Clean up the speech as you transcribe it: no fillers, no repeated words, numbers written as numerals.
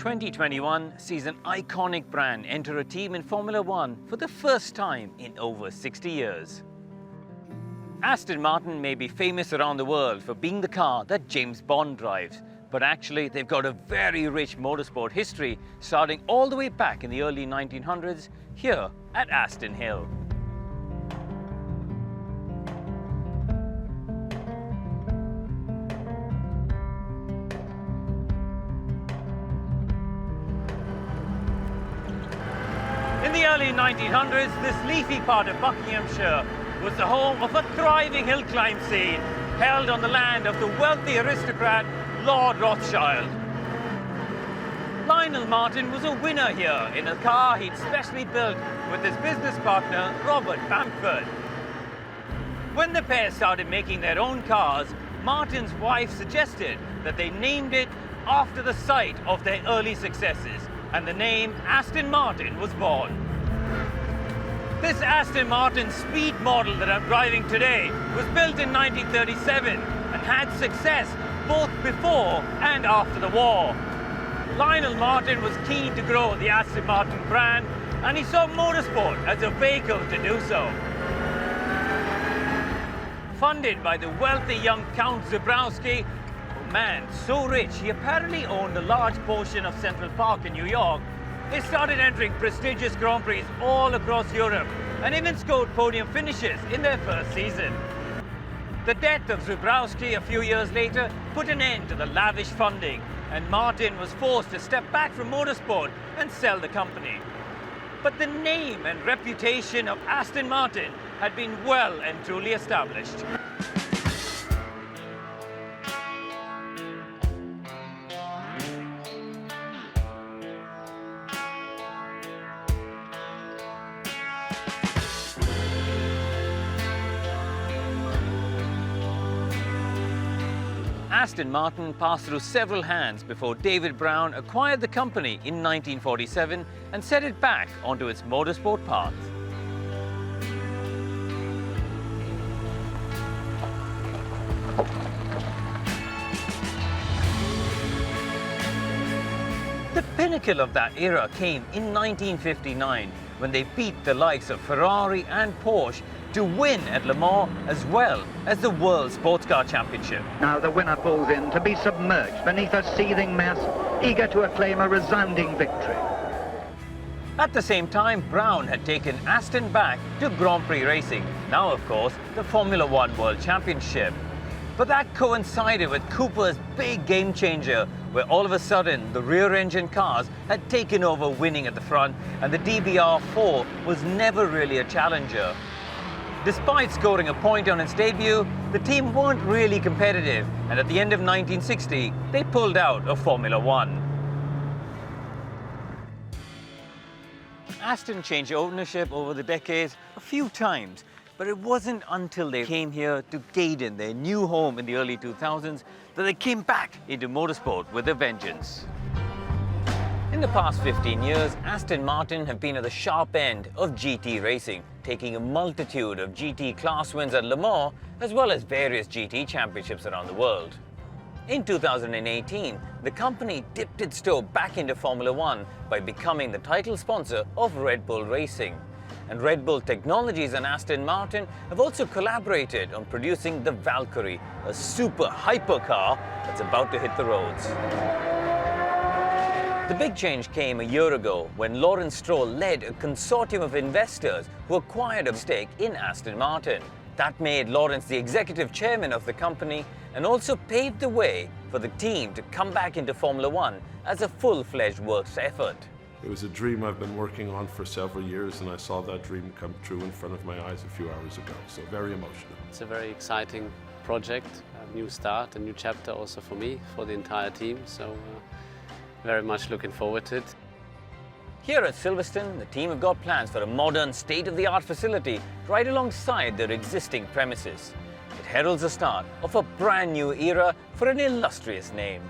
2021 sees an iconic brand enter a team in Formula One for the first time in over 60 years. Aston Martin may be famous around the world for being the car that James Bond drives, but actually they've got a very rich motorsport history starting all the way back in the early 1900s here at Aston Hill. In the early 1900s, this leafy part of Buckinghamshire was the home of a thriving hill climb scene held on the land of the wealthy aristocrat Lord Rothschild. Lionel Martin was a winner here in a car he'd specially built with his business partner Robert Bamford. When the pair started making their own cars, Martin's wife suggested that they named it after the site of their early successes, and the name Aston Martin was born. This Aston Martin speed model that I'm driving today was built in 1937 and had success both before and after the war. Lionel Martin was keen to grow the Aston Martin brand, and he saw motorsport as a vehicle to do so. Funded by the wealthy young Count Zebrowski, a man so rich he apparently owned a large portion of Central Park in New York, they started entering prestigious Grand Prix all across Europe and even scored podium finishes in their first season. The death of Zebrowski a few years later put an end to the lavish funding, and Martin was forced to step back from motorsport and sell the company. But the name and reputation of Aston Martin had been well and truly established. Aston Martin passed through several hands before David Brown acquired the company in 1947 and set it back onto its motorsport path. The pinnacle of that era came in 1959 when they beat the likes of Ferrari and Porsche to win at Le Mans as well as the World Sports Car Championship. Now the winner pulls in to be submerged beneath a seething mass, eager to acclaim a resounding victory. At the same time, Brown had taken Aston back to Grand Prix racing, now of course the Formula One World Championship. But that coincided with Cooper's big game changer, where all of a sudden the rear-engine cars had taken over winning at the front, and the DBR4 was never really a challenger. Despite scoring a point on its debut, the team weren't really competitive, and at the end of 1960, they pulled out of Formula One. Aston changed ownership over the decades a few times, but it wasn't until they came here to Gaydon, their new home in the early 2000s, that they came back into motorsport with a vengeance. In the past 15 years, Aston Martin have been at the sharp end of GT racing, taking a multitude of GT class wins at Le Mans, as well as various GT championships around the world. In 2018, the company dipped its toe back into Formula One by becoming the title sponsor of Red Bull Racing. And Red Bull Technologies and Aston Martin have also collaborated on producing the Valkyrie, a super hypercar that's about to hit the roads. The big change came a year ago when Lawrence Stroll led a consortium of investors who acquired a stake in Aston Martin. That made Lawrence the executive chairman of the company and also paved the way for the team to come back into Formula One as a full-fledged works effort. It was a dream I've been working on for several years, and I saw that dream come true in front of my eyes a few hours ago, so very emotional. It's a very exciting project, a new start, a new chapter also for me, for the entire team, so very much looking forward to it. Here at Silverstone, the team have got plans for a modern, state-of-the-art facility right alongside their existing premises. It heralds the start of a brand new era for an illustrious name.